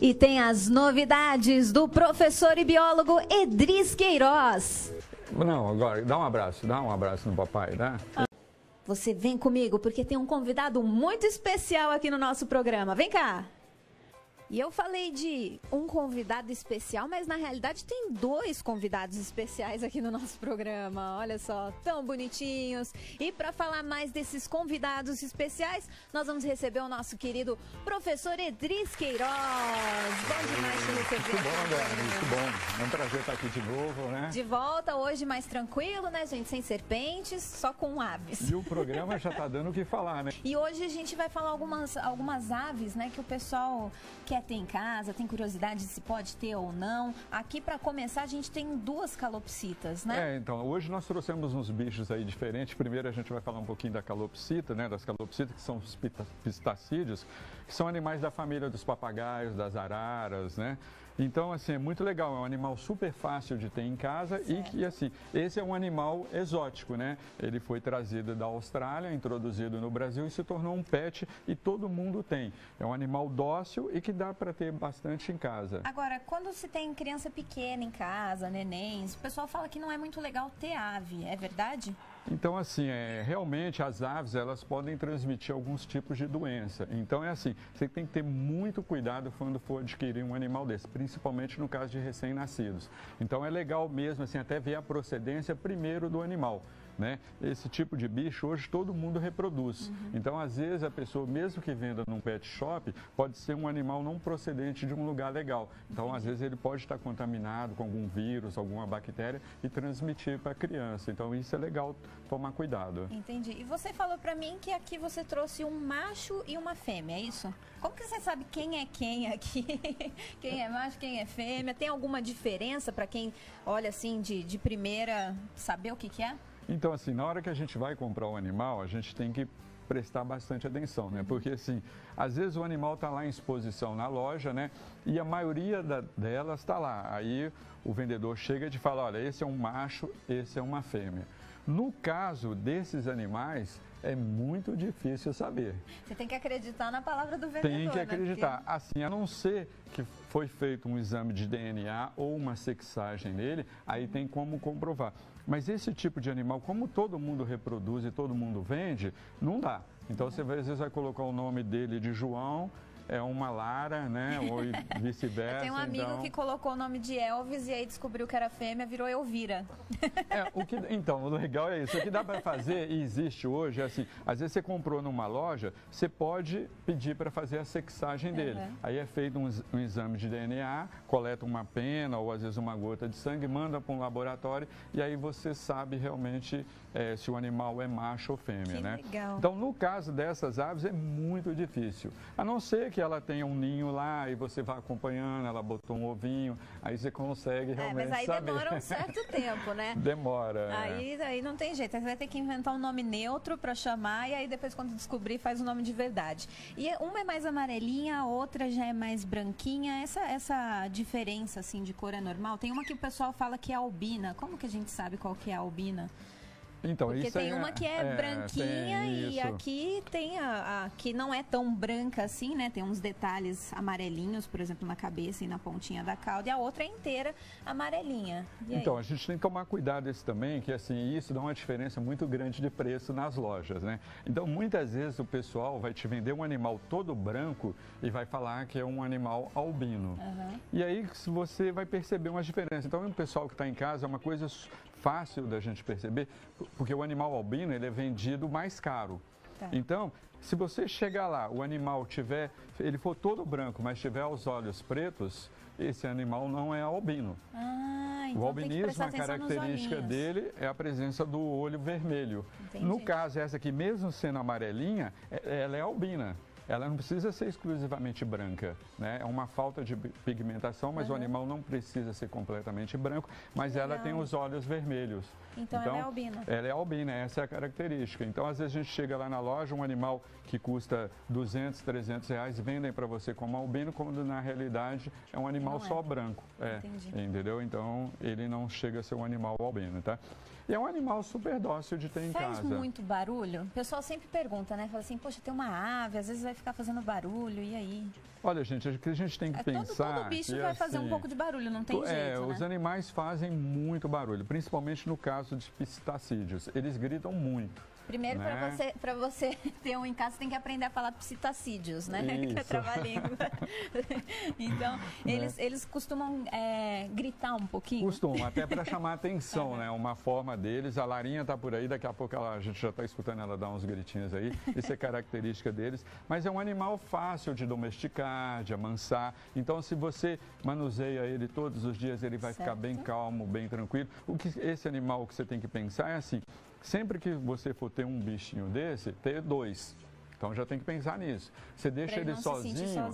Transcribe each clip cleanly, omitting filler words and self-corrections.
E tem as novidades do professor e biólogo Edris Queiroz. Não, agora, dá um abraço no papai, né? Você vem comigo porque tem um convidado muito especial aqui no nosso programa. Vem cá! E eu falei de um convidado especial, mas na realidade tem dois convidados especiais aqui no nosso programa. Olha só, tão bonitinhos. E para falar mais desses convidados especiais, nós vamos receber o nosso querido professor Edris Queiroz. Bom demais te receber. Muito bom, Dani, muito bom. É um prazer estar aqui de novo, né? De volta hoje mais tranquilo, né, gente? Sem serpentes, só com aves. E o programa já está dando o que falar, né? E hoje a gente vai falar algumas aves, né, que o pessoal quer ter em casa, tem curiosidade se pode ter ou não. Aqui, para começar, a gente tem duas calopsitas, né? Então, hoje nós trouxemos uns bichos aí diferentes. Primeiro a gente vai falar um pouquinho da calopsita, né, das calopsitas, que são os pistacídeos, que são animais da família dos papagaios, das araras, né? Então, assim, é muito legal, é um animal super fácil de ter em casa. Certo. E que, assim, esse é um animal exótico, né? Ele foi trazido da Austrália, introduzido no Brasil e se tornou um pet e todo mundo tem. É um animal dócil e que dá para ter bastante em casa. Agora, quando se tem criança pequena em casa, nenéns, o pessoal fala que não é muito legal ter ave, é verdade? Então, assim, realmente as aves, elas podem transmitir alguns tipos de doença. Então, é assim, você tem que ter muito cuidado quando for adquirir um animal desse, principalmente no caso de recém-nascidos. Então, é legal mesmo, assim, até ver a procedência primeiro do animal, né? Esse tipo de bicho hoje todo mundo reproduz. Então, às vezes, a pessoa, mesmo que venda num pet shop, pode ser um animal não procedente de um lugar legal. Então, às vezes, ele pode estar contaminado com algum vírus, alguma bactéria e transmitir para a criança. Então, isso é legal tomar cuidado. Entendi. E você falou para mim que aqui você trouxe um macho e uma fêmea, é isso? Como que você sabe quem é quem aqui? Quem é macho, quem é fêmea? Tem alguma diferença para quem olha assim de primeira saber o que é? Então, assim, na hora que a gente vai comprar um animal, a gente tem que prestar bastante atenção, né? Porque, assim, às vezes o animal está lá em exposição na loja, né? E a maioria delas está lá. Aí o vendedor chega e te fala, olha, esse é um macho, esse é uma fêmea. No caso desses animais, é muito difícil saber. Você tem que acreditar na palavra do vendedor. Tem que acreditar. Né? Porque... Assim, a não ser que foi feito um exame de DNA ou uma sexagem nele, aí tem como comprovar. Mas esse tipo de animal, como todo mundo reproduz e todo mundo vende, não dá. Então, você às vezes vai colocar o nome dele de João, é uma Lara, né? Ou vice-versa. Eu tenho um amigo que colocou o nome de Elvis e aí descobriu que era fêmea, virou Elvira. Então, o legal é isso. O que dá para fazer, e existe hoje, é assim, às vezes você comprou numa loja, você pode pedir para fazer a sexagem dele. Aí é feito um exame de DNA, coleta uma pena ou às vezes uma gota de sangue, manda para um laboratório e aí você sabe realmente se o animal é macho ou fêmea, né? Legal. Então, no caso dessas aves, é muito difícil. A não ser que ela tenha um ninho lá e você vai acompanhando, ela botou um ovinho, aí você consegue realmente saber. Mas aí demora um certo tempo, né? Demora. Aí não tem jeito, você vai ter que inventar um nome neutro para chamar e aí depois quando descobrir faz o nome de verdade. E uma é mais amarelinha, a outra já é mais branquinha. Essa diferença assim de cor é normal? Tem uma que o pessoal fala que é albina. Como que a gente sabe qual que é a albina? Então, porque isso tem uma que é branquinha e aqui tem a que não é tão branca assim, né? Tem uns detalhes amarelinhos, por exemplo, na cabeça e na pontinha da cauda, e a outra é inteira amarelinha. Então, a gente tem que tomar cuidado esse também, que assim, isso dá uma diferença muito grande de preço nas lojas, né? Então, muitas vezes o pessoal vai te vender um animal todo branco e vai falar que é um animal albino. E aí você vai perceber uma diferença. Então, o pessoal que está em casa, é uma coisa fácil da gente perceber, porque o animal albino ele é vendido mais caro. Então, se você chegar lá, o animal ele for todo branco, mas tiver os olhos pretos, esse animal não é albino. Então o albinismo, a característica dele é a presença do olho vermelho. Entendi. No caso, essa aqui, mesmo sendo amarelinha, ela é albina. Ela não precisa ser exclusivamente branca, né? É uma falta de pigmentação, mas o animal não precisa ser completamente branco, mas ela tem os olhos vermelhos. Então ela é albina. Ela é albina, essa é a característica. Então, às vezes a gente chega lá na loja, um animal que custa 200, 300 reais, vendem para você como albino, quando na realidade é um animal só branco. Entendi. Entendeu? Então, ele não chega a ser um animal albino, tá? E é um animal super dócil de ter em casa. Faz muito barulho? O pessoal sempre pergunta, né? Fala assim, poxa, tem uma ave, às vezes vai ficar fazendo barulho, e aí? Olha, gente, o que a gente tem que pensar... Todo bicho vai fazer um pouco de barulho, não tem jeito, né? Os animais fazem muito barulho, principalmente no caso de psitacídeos. Eles gritam muito. Primeiro, né? para você ter um em casa, você tem que aprender a falar psitacídeos, né? Isso. Que é trava-língua. Então, eles costumam gritar um pouquinho? Costumam, até para chamar atenção, né? Uma forma deles. A Larinha está por aí, daqui a pouco a gente já está escutando ela dar uns gritinhos aí. Isso é característica deles. Mas é um animal fácil de domesticar, de amansar. Então, se você manuseia ele todos os dias, ele vai ficar bem calmo, bem tranquilo. Esse animal que você tem que pensar é assim... Sempre que você for ter um bichinho desse, ter 2. Então já tem que pensar nisso. Você deixa ele sozinho.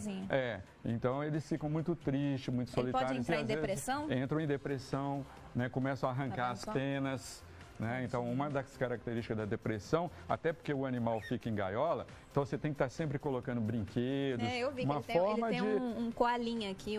Então eles ficam muito tristes, muito solitários. Pode entrar em depressão? Entram em depressão, né, começam a arrancar as penas. Né? Então, uma das características da depressão, até porque o animal fica em gaiola, então você tem que estar sempre colocando brinquedos. Eu vi uma que forma ele tem um coalinha aqui,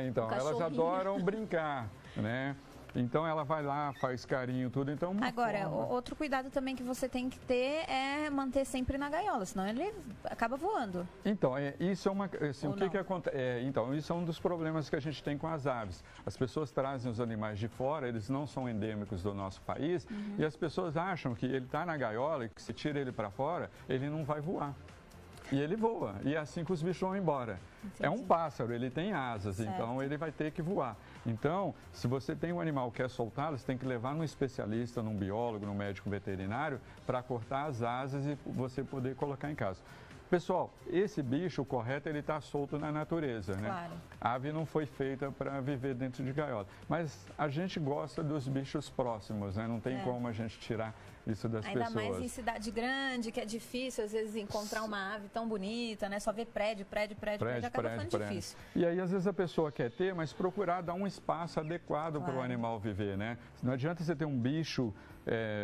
então, elas adoram brincar, né? Então ela vai lá, faz carinho, tudo. Então, agora, outro cuidado também que você tem que ter é manter sempre na gaiola, senão ele acaba voando. Então, isso é uma. Assim, o que acontece? Então, isso é um dos problemas que a gente tem com as aves. As pessoas trazem os animais de fora, eles não são endêmicos do nosso país, e as pessoas acham que ele está na gaiola e que se tira ele para fora, ele não vai voar. E ele voa, e é assim que os bichos vão embora. Entendi. É um pássaro, ele tem asas, então ele vai ter que voar. Então, se você tem um animal que quer soltá-lo, você tem que levar num especialista, num biólogo, num médico veterinário, para cortar as asas e você poder colocar em casa. Pessoal, esse bicho, o correto, ele está solto na natureza, né? Claro. A ave não foi feita para viver dentro de gaiola. Mas a gente gosta dos bichos próximos, né? Não tem como a gente tirar isso das pessoas. Ainda mais em cidade grande, que é difícil, às vezes, encontrar uma ave tão bonita, né? Só ver prédio, acaba ficando difícil. E aí, às vezes, a pessoa quer ter, mas procurar dar um espaço adequado para o animal viver, né? Não adianta você ter um bicho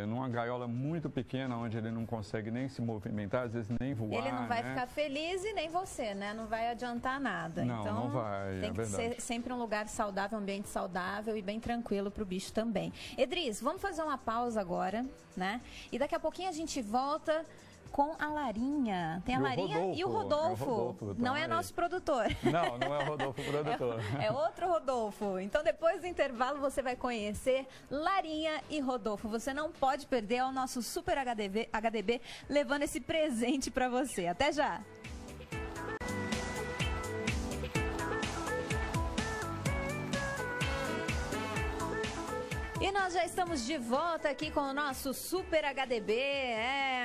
numa gaiola muito pequena, onde ele não consegue nem se movimentar, às vezes nem voar. Ele não vai ficar feliz e nem você, né? Não vai adiantar nada. Não, então, não vai, tem que ser sempre um lugar saudável, um ambiente saudável e bem tranquilo para o bicho também. Edris, vamos fazer uma pausa agora, né? E daqui a pouquinho a gente volta com a Larinha. Tem a Larinha e o Rodolfo. Não é nosso produtor. Não é o Rodolfo produtor. É outro Rodolfo. Então, depois do intervalo, você vai conhecer Larinha e Rodolfo. Você não pode perder o nosso Super HDB levando esse presente para você. Até já! E nós já estamos de volta aqui com o nosso Super HDB,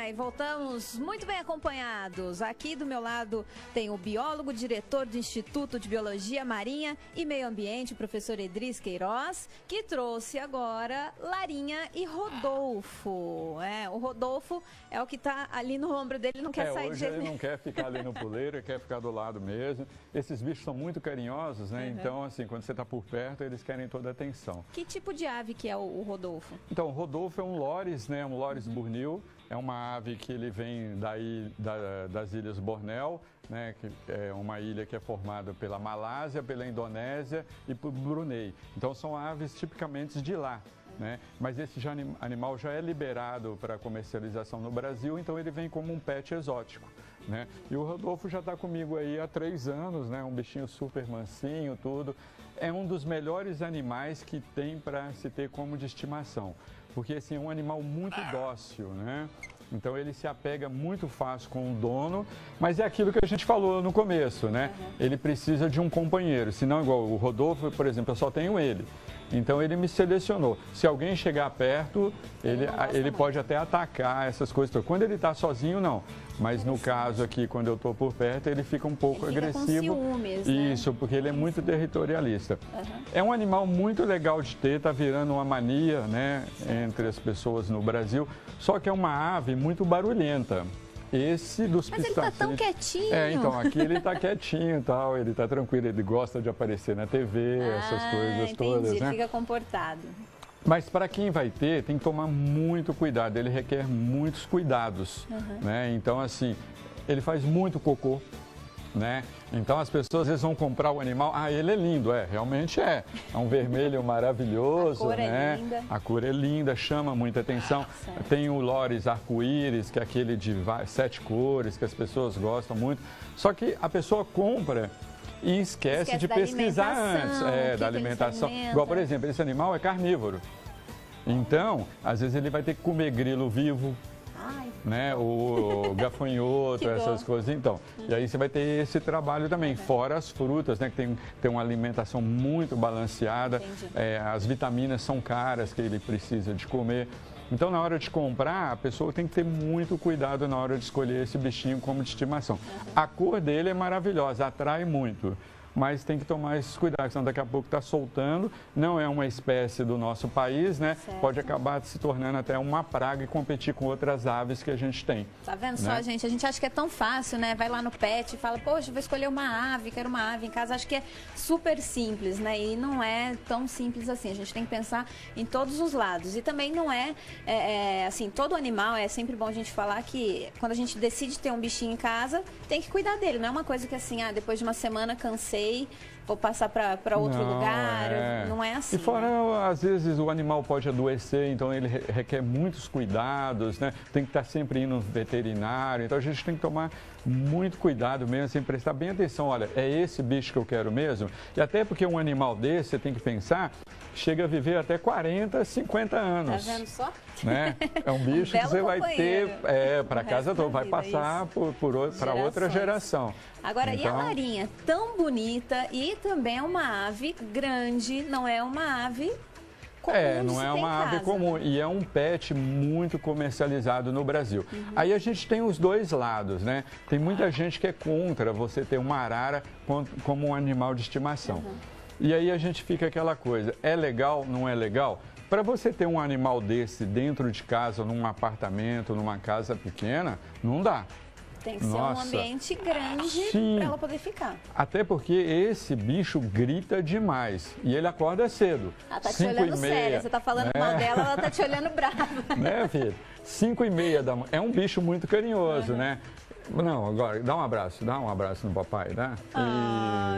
e voltamos muito bem acompanhados. Aqui do meu lado tem o biólogo, diretor do Instituto de Biologia Marinha e Meio Ambiente, o professor Edris Queiroz, que trouxe agora Larinha e Rodolfo. O Rodolfo é o que está ali no ombro dele, não quer sair de jeito nenhum. Ele não quer ficar ali no puleiro, ele quer ficar do lado mesmo. Esses bichos são muito carinhosos, né? Então, assim, quando você está por perto, eles querem toda a atenção. Que tipo de ave que é o Rodolfo? Então, o Rodolfo é um loris, né? Um loris burnil. É uma ave que ele vem das ilhas Bornéu, né? Que é uma ilha que é formada pela Malásia, pela Indonésia e por Brunei. Então, são aves tipicamente de lá. Né? Mas esse animal já é liberado para comercialização no Brasil, então ele vem como um pet exótico. Né? E o Rodolfo já está comigo aí há 3 anos, né? Um bichinho super mansinho, tudo. É um dos melhores animais que tem para se ter como de estimação, porque assim, é um animal muito dócil, né? Então ele se apega muito fácil com o dono, mas é aquilo que a gente falou no começo, né? Ele precisa de um companheiro, senão igual o Rodolfo, por exemplo, eu só tenho ele. Então ele me selecionou. Se alguém chegar perto, ele pode até atacar essas coisas. Quando ele está sozinho, não. Mas no caso aqui, quando eu estou por perto, ele fica um pouco agressivo. Com ciúmes, né? Isso, porque ele é muito territorialista. É um animal muito legal de ter, está virando uma mania, né, entre as pessoas no Brasil. Só que é uma ave muito barulhenta. Esse dos pistacídeos... Mas ele tá tão quietinho. Então, aqui ele tá quietinho e tal, ele tá tranquilo, ele gosta de aparecer na TV, essas coisas todas, né? Fica comportado. Mas para quem vai ter, tem que tomar muito cuidado, ele requer muitos cuidados, né? Então, assim, ele faz muito cocô, né? Então as pessoas às vezes vão comprar o animal, ele é lindo, realmente é. É um vermelho maravilhoso, a cor né? É linda. A cor é linda, chama muita atenção. Tem o Lores arco-íris, que é aquele de 7 cores, que as pessoas gostam muito. Só que a pessoa compra e esquece de pesquisar antes da alimentação. Igual, por exemplo, esse animal é carnívoro. Então, às vezes ele vai ter que comer grilo vivo, né? O gafanhoto, essas coisas. Então, e aí você vai ter esse trabalho também, fora as frutas, né? Que tem uma alimentação muito balanceada. As vitaminas são caras que ele precisa de comer. Então, na hora de comprar, a pessoa tem que ter muito cuidado na hora de escolher esse bichinho como de estimação. A cor dele é maravilhosa, atrai muito. Mas tem que tomar esses cuidados, senão daqui a pouco está soltando, não é uma espécie do nosso país, né? Certo. Pode acabar se tornando até uma praga e competir com outras aves que a gente tem. Tá vendo né? só, gente? A gente acha que é tão fácil, né? Vai lá no pet e fala, poxa, vou escolher uma ave, quero uma ave em casa. Acho que é super simples, né? E não é tão simples assim. A gente tem que pensar em todos os lados. E também não assim, todo animal, é sempre bom a gente falar que quando a gente decide ter um bichinho em casa, tem que cuidar dele. Não é uma coisa que assim, depois de uma semana cansei, vou passar para outro lugar, não é assim. E fora, às vezes, o animal pode adoecer, então ele requer muitos cuidados, né? Tem que estar sempre indo no veterinário, então a gente tem que tomar muito cuidado mesmo, assim, prestar bem atenção, olha, é esse bicho que eu quero mesmo? E até porque um animal desse, você tem que pensar, chega a viver até 40, 50 anos. Tá vendo só? Né? É um bicho que você vai ter para casa toda, vai passar para outra geração. Agora, então... e a Larinha? Tão bonita e também é uma ave grande, não é uma ave comum. Não é uma ave comum e é um pet muito comercializado no Brasil. Aí a gente tem os dois lados, né? Tem muita gente que é contra você ter uma arara como um animal de estimação. E aí a gente fica aquela coisa, é legal, não é legal? Para você ter um animal desse dentro de casa, num apartamento, numa casa pequena, não dá. Tem que ser um ambiente grande para ela poder ficar. Até porque esse bicho grita demais e ele acorda cedo. Ela tá te olhando séria, você tá falando mal dela, ela tá te olhando brava. Né, filho? 5h30 da manhã. É um bicho muito carinhoso, né? Não, agora, dá um abraço no papai, né?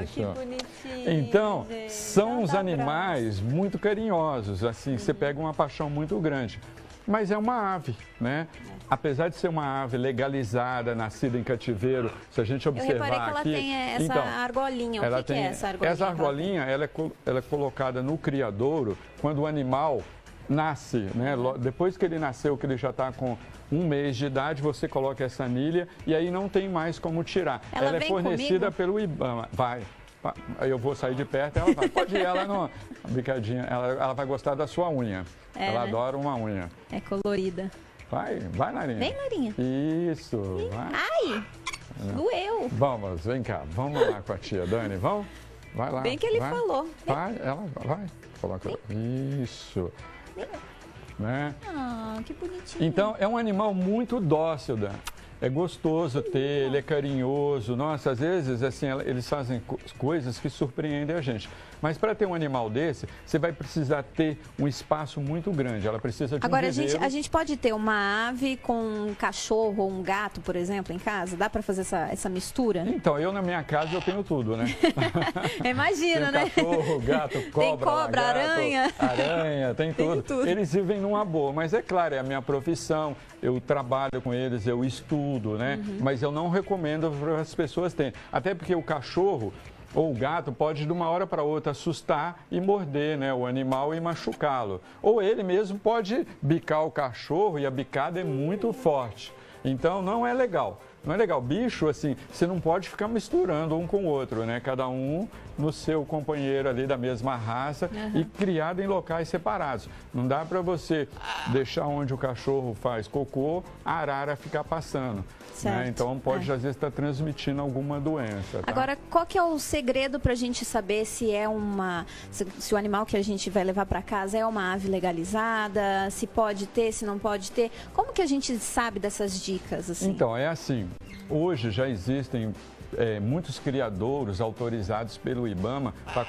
Isso. Que bonitinho. Então, são os animais muito carinhosos, assim, você pega uma paixão muito grande. Mas é uma ave, né? Apesar de ser uma ave legalizada, nascida em cativeiro, se a gente observar aqui... Eu reparei que ela tem essa argolinha. O que é essa argolinha? Essa argolinha, ela é colocada no criadouro quando o animal nasce, né? Depois que ele nasceu, que ele já está com 1 mês de idade, você coloca essa anilha e aí não tem mais como tirar. Ela é fornecida pelo IBAMA. Vai. Eu vou sair de perto, ela vai. Pode ir, ela não... Bicadinha, ela vai gostar da sua unha. Ela adora uma unha. É colorida. Vai, Larinha. Vem, Larinha. Isso. Vai. Ai, doeu. Vamos, vem cá. Vamos lá com a tia Dani, vamos? Vai lá. Bem que ele falou. Vai, ela vai. Coloca. Isso. Né? Que bonitinho. Então, é um animal muito dócil, Dani. É gostoso ter, ele é carinhoso. Nossa, às vezes, assim, eles fazem coisas que surpreendem a gente. Mas para ter um animal desse, você vai precisar ter um espaço muito grande. Ela precisa de um viveiro. Agora, a gente pode ter uma ave com um cachorro ou um gato, por exemplo, em casa? Dá para fazer essa mistura? Então, eu na minha casa eu tenho tudo, né? Imagina, né? Cachorro, gato, cobra, tem cobra, lagarto, aranha, tem tudo. Eles vivem numa boa, mas é claro, é a minha profissão. Eu trabalho com eles, eu estudo, né? Mas eu não recomendo para as pessoas terem. Até porque o cachorro ou o gato pode de uma hora para outra assustar e morder, né, o animal e machucá-lo. Ou ele mesmo pode bicar o cachorro e a bicada é muito forte. Então não é legal. Não é legal. Bicho, assim, você não pode ficar misturando um com o outro, né? Cada um no seu companheiro ali da mesma raça e criado em locais separados. Não dá para você deixar onde o cachorro faz cocô, a arara ficar passando. Né? Então pode, às vezes, estar transmitindo alguma doença. Tá? Agora, qual que é o segredo para a gente saber se é se o animal que a gente vai levar para casa é uma ave legalizada, se pode ter, se não pode ter? Como que a gente sabe dessas dicas? Assim? Então, é assim, hoje já existem muitos criadouros autorizados pelo IBAMA para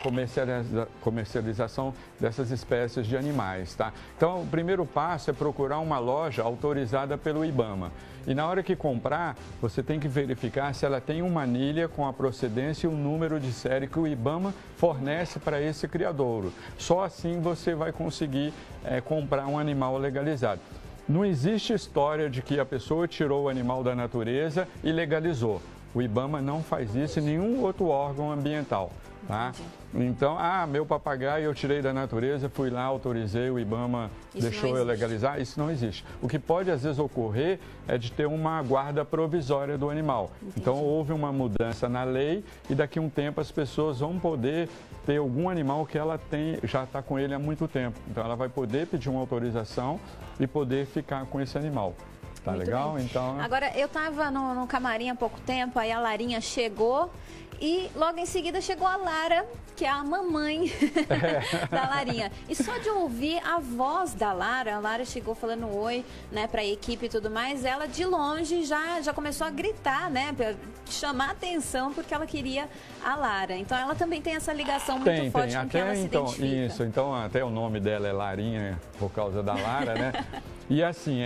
comercialização dessas espécies de animais, tá? Então, o primeiro passo é procurar uma loja autorizada pelo IBAMA. E na hora que comprar, você tem que verificar se ela tem uma anilha com a procedência e o número de série que o IBAMA fornece para esse criadouro. Só assim você vai conseguir comprar um animal legalizado. Não existe história de que a pessoa tirou o animal da natureza e legalizou. O IBAMA não faz isso e nenhum outro órgão ambiental, tá? Então, meu papagaio eu tirei da natureza, fui lá, autorizei, o IBAMA deixou eu legalizar. Isso não existe. O que pode, às vezes, ocorrer é de ter uma guarda provisória do animal. Entendi. Então, houve uma mudança na lei e daqui a um tempo as pessoas vão poder ter algum animal que ela já está com ele há muito tempo. Então, ela vai poder pedir uma autorização e poder ficar com esse animal. Tá muito legal? Bem. Então... Agora, eu estava no camarim há pouco tempo, aí a Larinha chegou e logo em seguida chegou a Lara, que é a mamãe da Larinha. E só de ouvir a voz da Lara, a Lara chegou falando oi, né, para a equipe e tudo mais, ela de longe já começou a gritar, né, para chamar a atenção porque ela queria a Lara. Então ela também tem essa ligação muito forte com quem ela se identifica. Isso, então até o nome dela é Larinha por causa da Lara, né? E assim,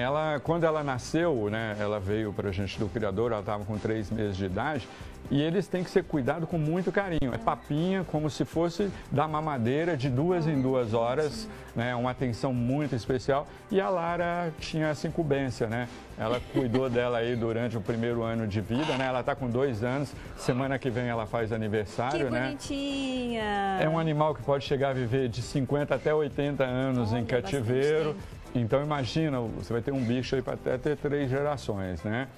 quando ela nasceu, né, ela veio para a gente do criador, ela estava com 3 meses de idade, e eles têm que ser cuidados com muito carinho. É papinha, como se fosse dar mamadeira de 2 em 2 horas, né, uma atenção muito especial. E a Lara tinha essa incumbência, né? Ela cuidou dela aí durante o primeiro ano de vida, né? Ela está com 2 anos, semana que vem ela faz aniversário, né? Que bonitinha! É um animal que pode chegar a viver de 50 até 80 anos em cativeiro. Então, imagina, você vai ter um bicho aí para até ter 3 gerações, né?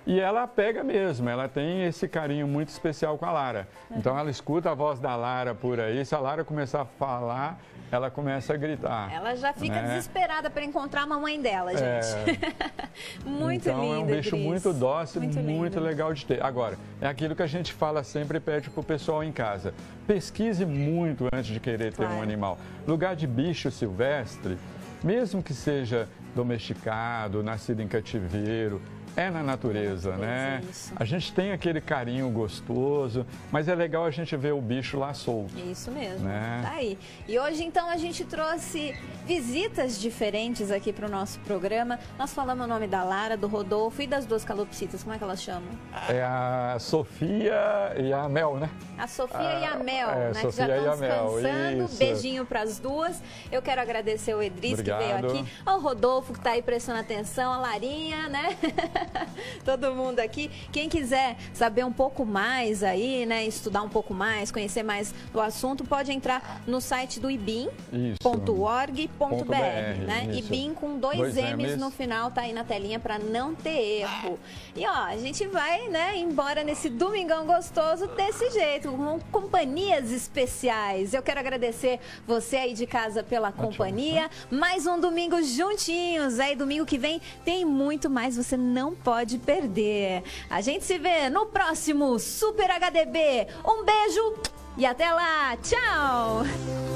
E ela pega mesmo, ela tem esse carinho muito especial com a Lara. Então, ela escuta a voz da Lara por aí, se a Lara começar a falar, ela começa a gritar. Ela já fica desesperada para encontrar a mamãe dela, gente. Muito lindo. Então, é um bicho muito dócil, muito legal de ter. Agora, é aquilo que a gente fala sempre e pede para o pessoal em casa. Pesquise muito antes de querer ter um animal. Lugar de bicho silvestre, mesmo que seja domesticado, nascido em cativeiro, é na natureza, né? Isso. A gente tem aquele carinho gostoso, mas é legal a gente ver o bicho lá solto. Isso mesmo, né? Tá aí. E hoje, então, a gente trouxe visitas diferentes aqui para o nosso programa. Nós falamos o nome da Lara, do Rodolfo e das 2 calopsitas. Como é que elas chamam? É a Sofia e a Mel, né? A Sofia e a Mel, né? Sofia que já estão descansando. Isso. Beijinho para as 2. Eu quero agradecer o Edris, Obrigado. que veio aqui, ao Rodolfo, que está aí prestando atenção, a Larinha, né? Todo mundo aqui. Quem quiser saber um pouco mais aí, né? Estudar um pouco mais, conhecer mais do assunto, pode entrar no site do ibim.org.br, né? Isso. IBIM com 2 M's no final, tá aí na telinha para não ter erro. E ó, a gente vai, né, embora nesse domingão gostoso desse jeito, com companhias especiais. Eu quero agradecer você aí de casa pela companhia. Mais um domingo juntinhos. Aí domingo que vem tem muito mais, você não pode perder. A gente se vê no próximo Super HDB. Um beijo e até lá. Tchau!